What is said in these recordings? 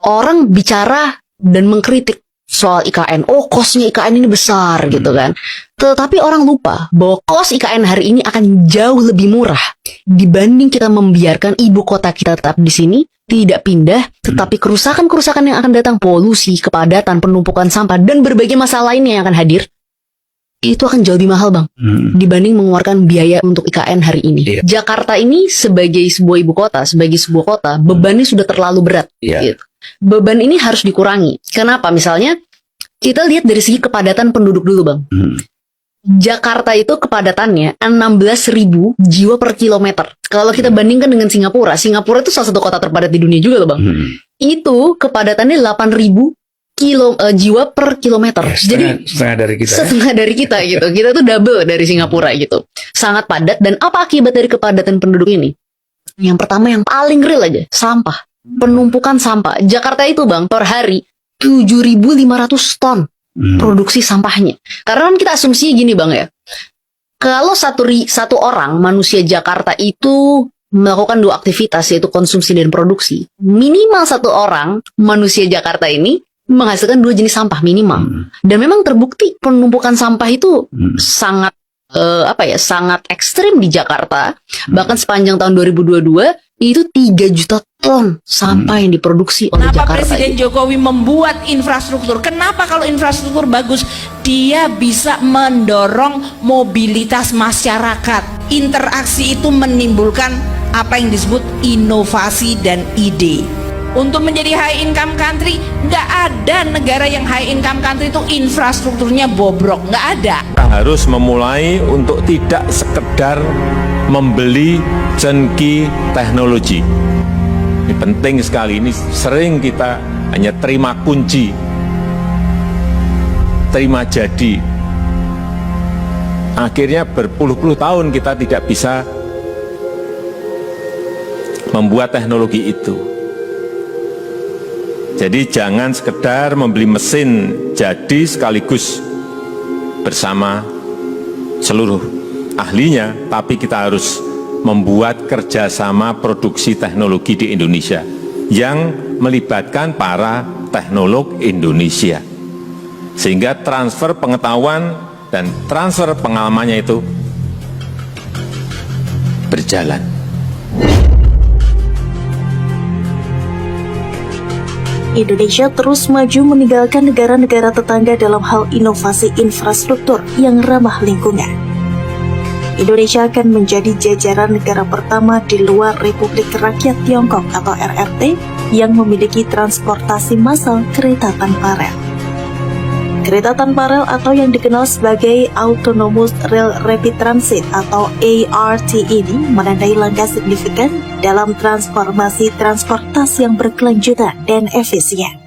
orang bicara dan mengkritik soal IKN. Oh, kosnya IKN ini besar gitu kan. Tetapi orang lupa bahwa kos IKN hari ini akan jauh lebih murah dibanding kita membiarkan ibu kota kita tetap di sini, tidak pindah, tetapi kerusakan-kerusakan yang akan datang, polusi, kepadatan, penumpukan sampah, dan berbagai masalah lainnya yang akan hadir, itu akan jauh lebih mahal, Bang, dibanding mengeluarkan biaya untuk IKN hari ini. Jakarta ini sebagai sebuah ibu kota, sebagai sebuah kota, bebannya sudah terlalu berat. Gitu. Beban ini harus dikurangi. Kenapa? Misalnya, kita lihat dari segi kepadatan penduduk dulu, Bang. Jakarta itu kepadatannya 16.000 jiwa per kilometer. Kalau kita bandingkan dengan Singapura itu salah satu kota terpadat di dunia juga loh, Bang. Itu kepadatannya 8.000 jiwa per kilometer. Jadi setengah dari kita gitu. Kita tuh double dari Singapura gitu. Sangat padat. Dan apa akibat dari kepadatan penduduk ini? Yang pertama, yang paling real aja, sampah. Penumpukan sampah. Jakarta itu, Bang, per hari 7.500 ton produksi sampahnya. Karena kan kita asumsinya gini, Bang, ya. Kalau satu orang manusia Jakarta itu melakukan 2 aktivitas, yaitu konsumsi dan produksi, minimal satu orang manusia Jakarta ini menghasilkan 2 jenis sampah minimal. Dan memang terbukti penumpukan sampah itu sangat sangat ekstrim di Jakarta. Bahkan sepanjang tahun 2022 itu 3 juta ton sampah yang diproduksi oleh Kenapa Jakarta. Presiden Jokowi membuat infrastruktur? Kenapa kalau infrastruktur bagus, dia bisa mendorong mobilitas masyarakat. Interaksi itu menimbulkan apa yang disebut inovasi dan ide. Untuk menjadi high income country, nggak ada negara yang high income country itu infrastrukturnya bobrok, nggak ada. Kita harus memulai untuk tidak sekedar membeli cengki teknologi. Ini penting sekali, ini sering kita hanya terima kunci, terima jadi. Akhirnya berpuluh-puluh tahun kita tidak bisa membuat teknologi itu. Jadi jangan sekedar membeli mesin jadi sekaligus bersama seluruh ahlinya, tapi kita harus membuat kerjasama produksi teknologi di Indonesia yang melibatkan para teknolog Indonesia. Sehingga transfer pengetahuan dan transfer pengalamannya itu berjalan. Indonesia terus maju meninggalkan negara-negara tetangga dalam hal inovasi infrastruktur yang ramah lingkungan. Indonesia akan menjadi jajaran negara pertama di luar Republik Rakyat Tiongkok atau RRT yang memiliki transportasi massal kereta tanpa rel. Kereta tanpa rel atau yang dikenal sebagai Autonomous Rail Rapid Transit atau ART ini menandai langkah signifikan dalam transformasi transportasi yang berkelanjutan dan efisien.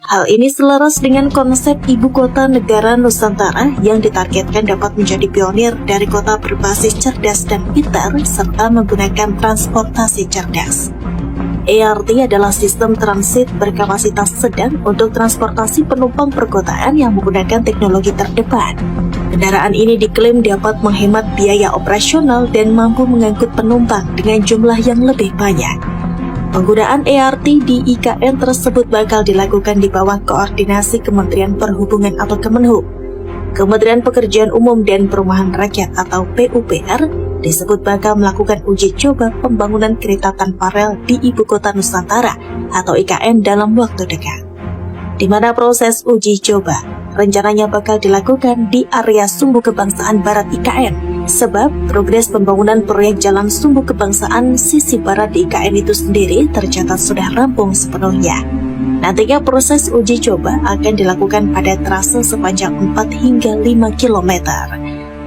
Hal ini selaras dengan konsep ibu kota negara Nusantara yang ditargetkan dapat menjadi pionir dari kota berbasis cerdas dan pintar serta menggunakan transportasi cerdas. ART adalah sistem transit berkapasitas sedang untuk transportasi penumpang perkotaan yang menggunakan teknologi terdepan. Kendaraan ini diklaim dapat menghemat biaya operasional dan mampu mengangkut penumpang dengan jumlah yang lebih banyak. Penggunaan ART di IKN tersebut bakal dilakukan di bawah koordinasi Kementerian Perhubungan atau Kemenhub. Kementerian Pekerjaan Umum dan Perumahan Rakyat atau PUPR disebut bakal melakukan uji coba pembangunan kereta tanpa rel di Ibu Kota Nusantara atau IKN dalam waktu dekat. Di mana proses uji coba rencananya bakal dilakukan di area Sumbu Kebangsaan Barat IKN, sebab progres pembangunan proyek Jalan Sumbu Kebangsaan sisi barat di IKN itu sendiri tercatat sudah rampung sepenuhnya. Nantinya proses uji coba akan dilakukan pada trase sepanjang 4 hingga 5 km.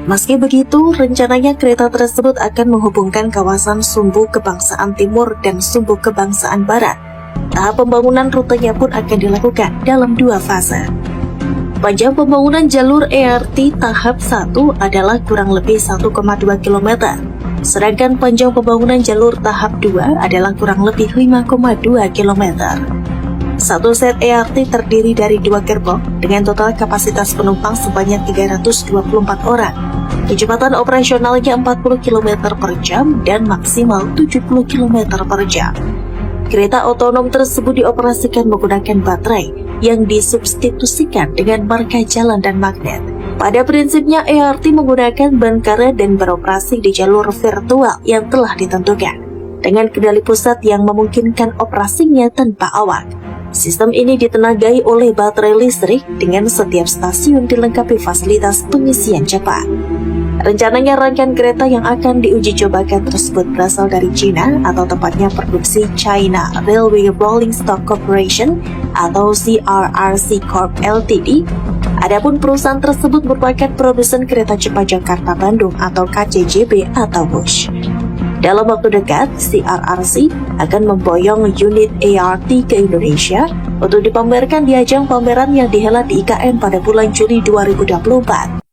Meski begitu, rencananya kereta tersebut akan menghubungkan kawasan Sumbu Kebangsaan Timur dan Sumbu Kebangsaan Barat. Tahap pembangunan rutenya pun akan dilakukan dalam 2 fase. Panjang pembangunan jalur ART tahap 1 adalah kurang lebih 1,2 km, sedangkan panjang pembangunan jalur tahap 2 adalah kurang lebih 5,2 km. Satu set ART terdiri dari 2 gerbong dengan total kapasitas penumpang sebanyak 324 orang. Kecepatan operasionalnya 40 km per jam dan maksimal 70 km per jam. Kereta otonom tersebut dioperasikan menggunakan baterai yang disubstitusikan dengan marka jalan dan magnet. Pada prinsipnya, ERT menggunakan ban karet dan beroperasi di jalur virtual yang telah ditentukan, dengan kendali pusat yang memungkinkan operasinya tanpa awak. Sistem ini ditenagai oleh baterai listrik dengan setiap stasiun dilengkapi fasilitas pengisian cepat. Rencananya rangkaian kereta yang akan diuji cobakan tersebut berasal dari China atau tepatnya produksi China Railway Rolling Stock Corporation atau CRRC Corp Ltd. Adapun perusahaan tersebut merupakan produsen kereta cepat Jakarta-Bandung atau KCJB atau WUSH. Dalam waktu dekat, CRRC akan memboyong unit ERT ke Indonesia untuk dipamerkan di ajang pameran yang dihelat di IKN pada bulan Juli 2024.